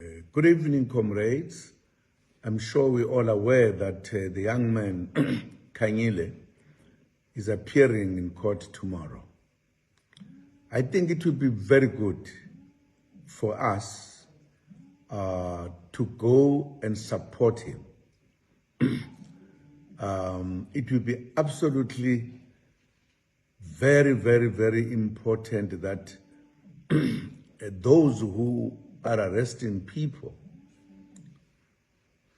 Good evening, comrades. I'm sure we're all aware that the young man, Khanyile, is appearing in court tomorrow. I think it would be very good for us to go and support him. It will be absolutely very, very, very important that those who are arresting people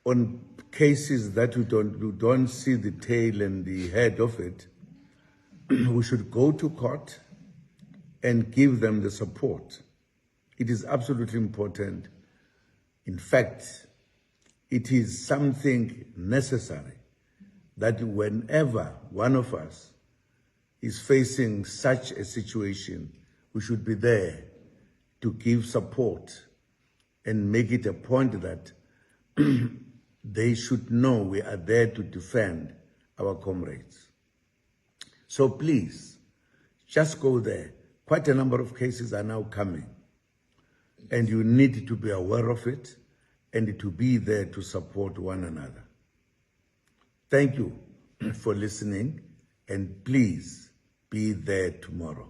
on cases that we don't see the tail and the head of it, we should go to court and give them the support. It is absolutely important. In fact, it is something necessary that whenever one of us is facing such a situation, we should be there to give support and make it a point that they should know we are there to defend our comrades. So please, just go there. Quite a number of cases are now coming, and you need to be aware of it and to be there to support one another. Thank you for listening, and please be there tomorrow.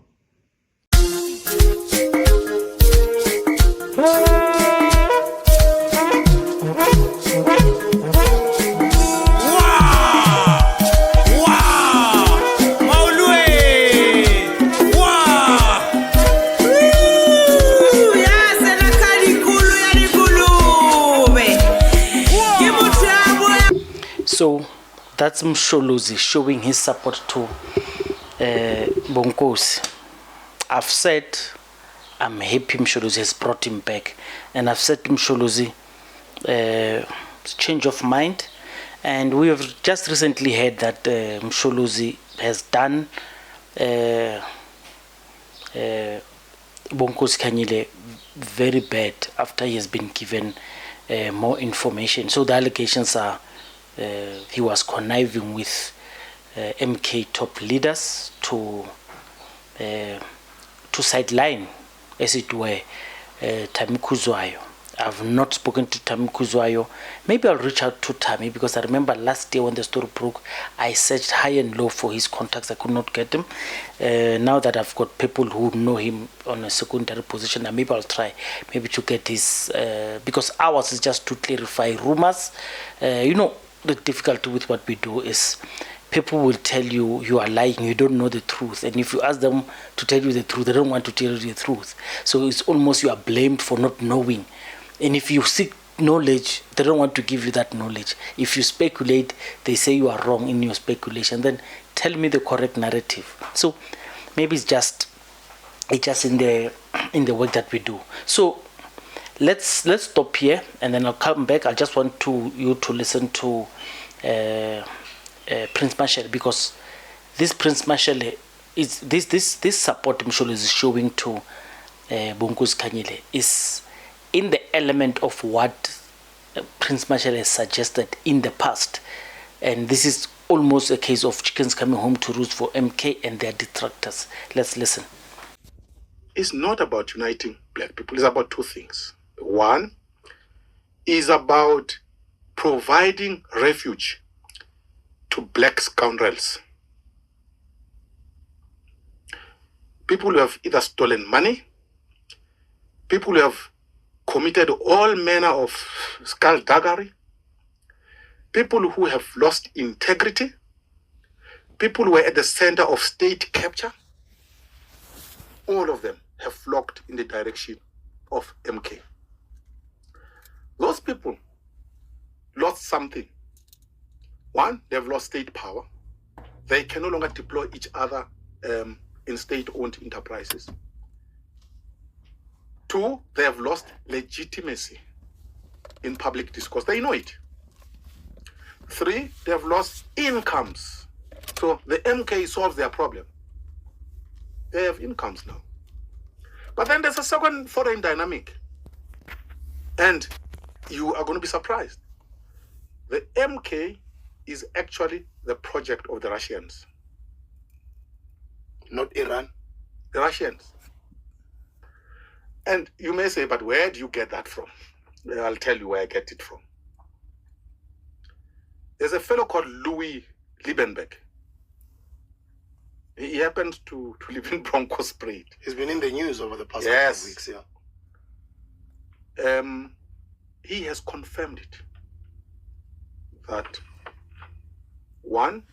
So that's Msholozi showing his support to Bonkosi. I've said I'm happy Msholozi has brought him back, and I've said to Msholozi change of mind, and we have just recently heard that Msholozi has done Bonkosi Khanyile very bad after he has been given more information. So the allegations are he was conniving with MK top leaders to sideline, as it were, Tami Kuzwayo. I've not spoken to Tami Kuzwayo. Maybe I'll reach out to Tami, because I remember last year when the story broke, I searched high and low for his contacts. I could not get him. Now that I've got people who know him on a secondary position, maybe I'll try maybe to get his, because ours is just to clarify rumors. You know, the difficulty with what we do is people will tell you you are lying, you don't know the truth, and if you ask them to tell you the truth, they don't want to tell you the truth. So it's almost you are blamed for not knowing. And if you seek knowledge, they don't want to give you that knowledge. If you speculate, they say you are wrong in your speculation. Then tell me the correct narrative. So maybe it's just in the work that we do. So let's stop here, and then I'll come back. I just want you to listen to Prince Mashele, because this Prince Mashele is this support Msholo is showing to Bonkosi Khanyile is in the element of what Prince Mashele has suggested in the past, and this is almost a case of chickens coming home to roost for MK and their detractors. Let's listen. It's not about uniting black people. It's about two things. One is about providing refuge to black scoundrels. People who have either stolen money, people who have committed all manner of skullduggery, people who have lost integrity, people who are at the center of state capture. All of them have flocked in the direction of MK. Those people lost something. One, they've lost state power. They can no longer deploy each other in state-owned enterprises. Two, they have lost legitimacy in public discourse. They know it. Three, they have lost incomes. So the MK solves their problem. They have incomes now. But then there's a second foreign dynamic. And you are going to be surprised. The MK is actually the project of the Russians. Not Iran, the Russians. And you may say, but where do you get that from? I'll tell you where I get it from. There's a fellow called Louis Liebenberg. He happens to live in Bronkhorstspruit. He's been in the news over the past Yes. couple of weeks, yeah. He has confirmed it. That one,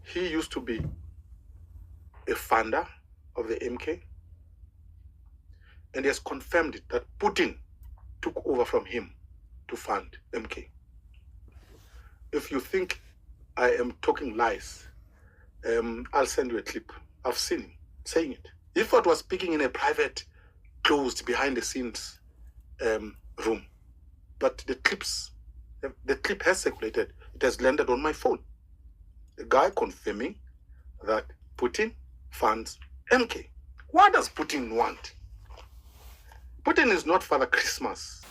he used to be a funder of the MK, and he has confirmed it that Putin took over from him to fund MK. If you think I am talking lies, I'll send you a clip. I've seen him saying it. He thought was speaking in a private, closed, behind the scenes room. But the clip has circulated. It has landed on my phone. The guy confirming that Putin funds MK. What does Putin want? Putin is not Father Christmas.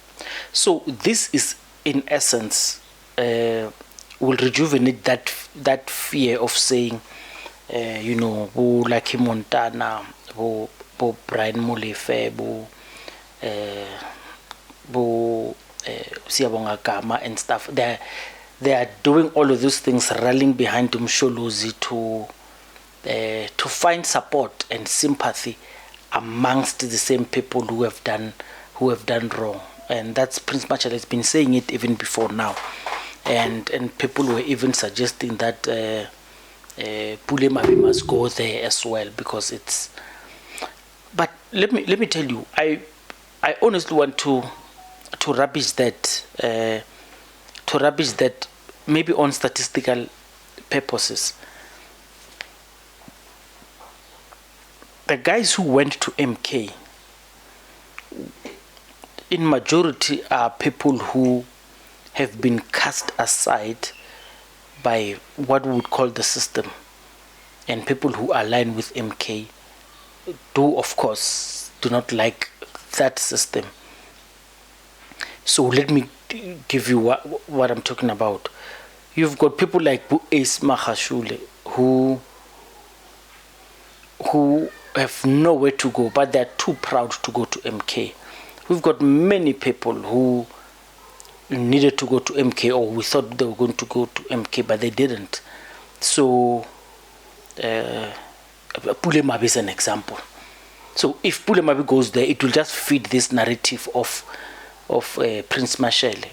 So this is, in essence, will rejuvenate that fear of saying, bo Lucky Montana, bo Brian Molefe, bo Siyabonga Gama and stuff. They are doing all of those things, rallying behind Msholozi to find support and sympathy amongst the same people who have done wrong. And that's Prince Mashele has been saying it even before now. And people were even suggesting that Pule Mabi must go there as well, because it's. But let me tell you, I honestly want to rubbish that maybe on statistical purposes. The guys who went to MK, in majority, are people who have been cast aside by what we would call the system, and people who align with MK of course do not like that system. So let me give you what I'm talking about. You've got people like Ace Mahashule who have nowhere to go, but they're too proud to go to MK. We've got many people who needed to go to MK, or we thought they were going to go to MK, but they didn't. So Pule Mabi is an example. So if Pule Mabi goes there, it will just feed this narrative of Prince Mashele,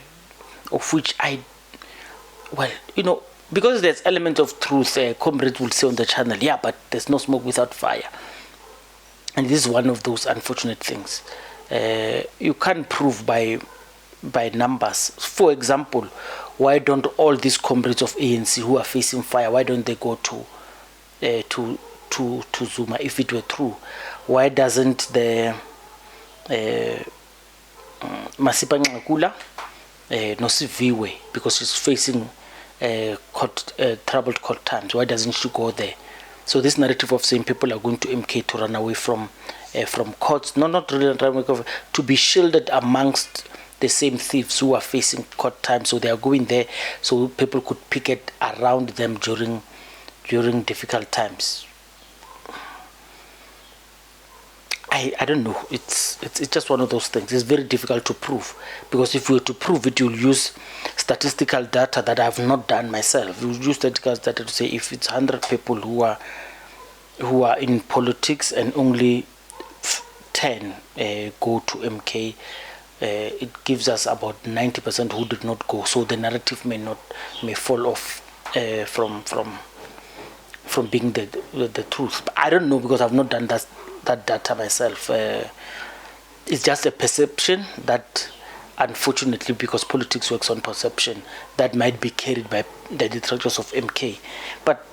of which because there's element of truth, comrades will say on the channel, yeah, but there's no smoke without fire. And this is one of those unfortunate things. You can't prove by numbers. For example, why don't all these comrades of ANC who are facing fire, why don't they go to Zuma if it were true? Why doesn't the Masipa Ngakula Nosiviwe, because she's facing troubled court times, why doesn't she go there? So this narrative of saying people are going to MK to run away from courts, not really run away, to be shielded amongst the same thieves who are facing court time, so they are going there so people could picket around them during difficult times. I don't know. It's just one of those things. It's very difficult to prove, because if you were to prove it, you'll use statistical data that I've not done myself. You'll use statistical data to say if it's 100 people who are in politics and only 10 go to MK, it gives us about 90% who did not go. So the narrative may fall off from being the truth. But I don't know, because I've not done that data myself. It's just a perception that, unfortunately, because politics works on perception, that might be carried by the detractors of MK. But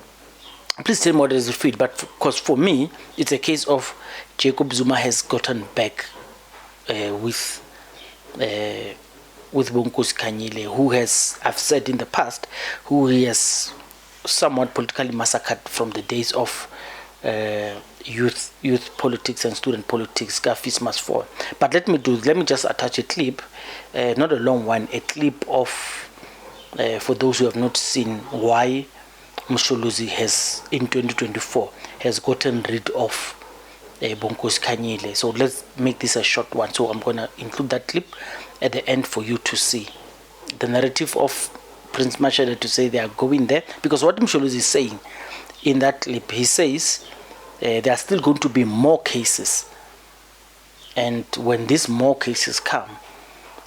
please tell me what is the feed. But because for me, it's a case of Jacob Zuma has gotten back with Bonkosi Khanyile, who has, I've said in the past, who he has somewhat politically massacred from the days of youth politics and student politics. Fees must fall. But let me just attach a clip, not a long one, a clip of for those who have not seen why Msholozi has in 2024 has gotten rid of Bonkosi Khanyile. So let's make this a short one. So I'm gonna include that clip at the end for you to see. The narrative of Prince Mashele to say they are going there, because what Mashele is saying in that clip, he says there are still going to be more cases, and when these more cases come,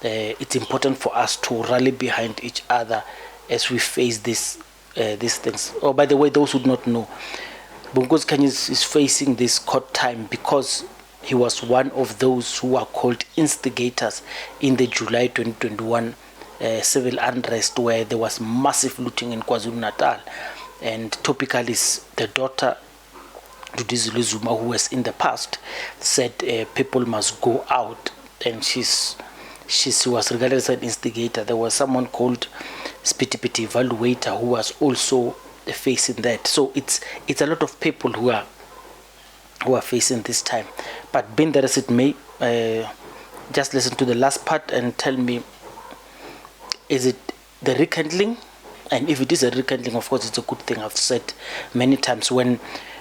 it's important for us to rally behind each other as we face these things. Oh, by the way, those who do not know, Bonkosi Khanyile is facing this court time because he was one of those who are called instigators in the July 2021 civil unrest, where there was massive looting in KwaZulu-Natal. And topically, the daughter, Khanyile Zuma, who was in the past, said people must go out, and she was regarded as an instigator. There was someone called Spitipiti Evaluator who was also facing that. So it's a lot of people who are facing this time. But being that as it may, just listen to the last part and tell me, is it the rekindling? And if it is a rekindling, of course, it's a good thing. I've said many times when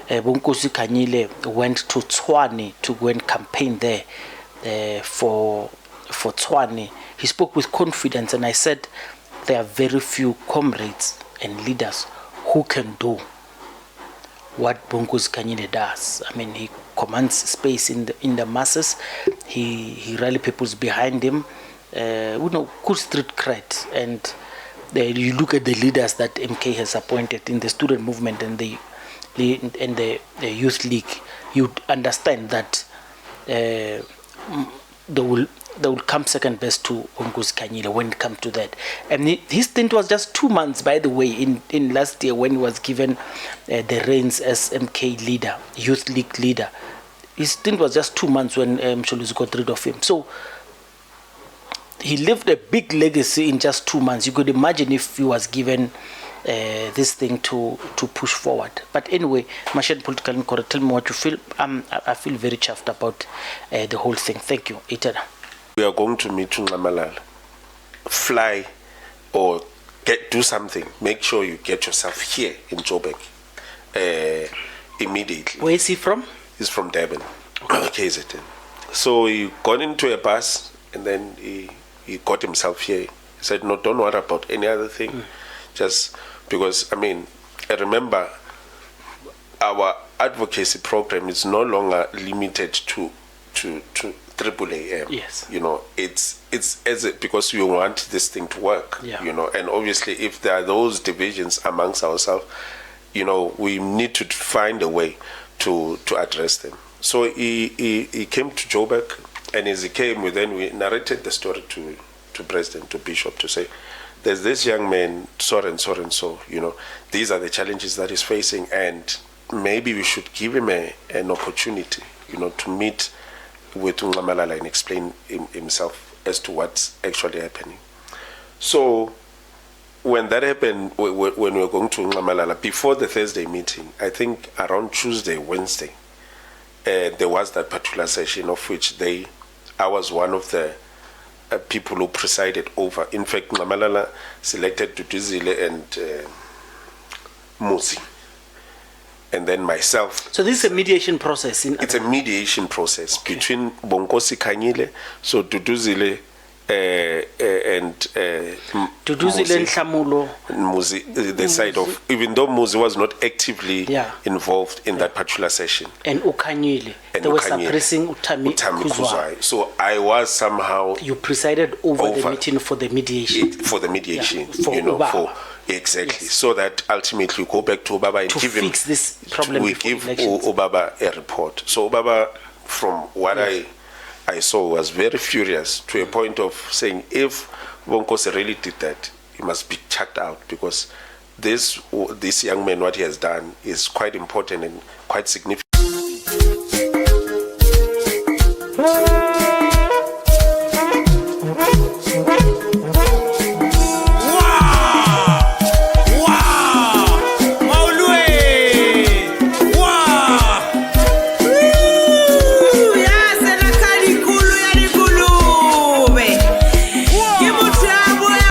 Bonkosi Khanyile went to Tshwane to go and campaign there for Tshwane, he spoke with confidence, and I said there are very few comrades and leaders who can do what Bonkosi Khanyile does. I mean, he commands space in the masses. He rally people's behind him. Good street cred. And you look at the leaders that MK has appointed in the student movement and the youth league, you'd understand that they will come second best to Bonkosi Khanyile when it comes to that. And his stint was just 2 months, by the way, in last year when he was given the reins as MK leader, youth league leader. His stint was just 2 months when Mashele got rid of him. So he left a big legacy in just 2 months. You could imagine if he was given this thing to push forward. But anyway, Mashele Political Inquiry, tell me what you feel. I feel very chuffed about the whole thing. Thank you. Itana. We are going to meet Ngqamalala. Fly or do something. Make sure you get yourself here in Joburg immediately. Where is he from? He's from Durban. Okay, so he got into a bus and then he got himself here. He said, no, don't worry about any other thing. Just because, I remember our advocacy program is no longer limited to AAAM. Yes. It's because we want this thing to work. Yeah. And obviously if there are those divisions amongst ourselves, we need to find a way to address them. So he came to Joburg, and as he came, we narrated the story to President, to Bishop, to say, there's this young man, so and so and so, these are the challenges that he's facing, and maybe we should give him an opportunity, to meet with Ngqamalala and explain himself as to what's actually happening. So when that happened, when we were going to Ngqamalala, before the Thursday meeting, I think around Tuesday, Wednesday, there was that particular session of which I was one of the people who presided over. In fact, Ngqamalala selected Duduzile and Musi, and then myself. So this is a mediation process? It's a mediation process between Bonkosi Khanyile, so Duduzile and Duduzile and Hlamulo. Musi, the side of, even though Musi was not actively involved in that particular session. And Khanyile. They were suppressing Utami Kuzwayo. So I was somehow... You presided over the meeting for the mediation. For the mediation, for exactly. Yes. So that ultimately we go back to Obaba and to give fix him... this problem. We give Obaba a report. So Obaba, from what I saw, was very furious, to a point of saying, if Bonkosi really did that, he must be chucked out, because this young man, what he has done is quite important and quite significant.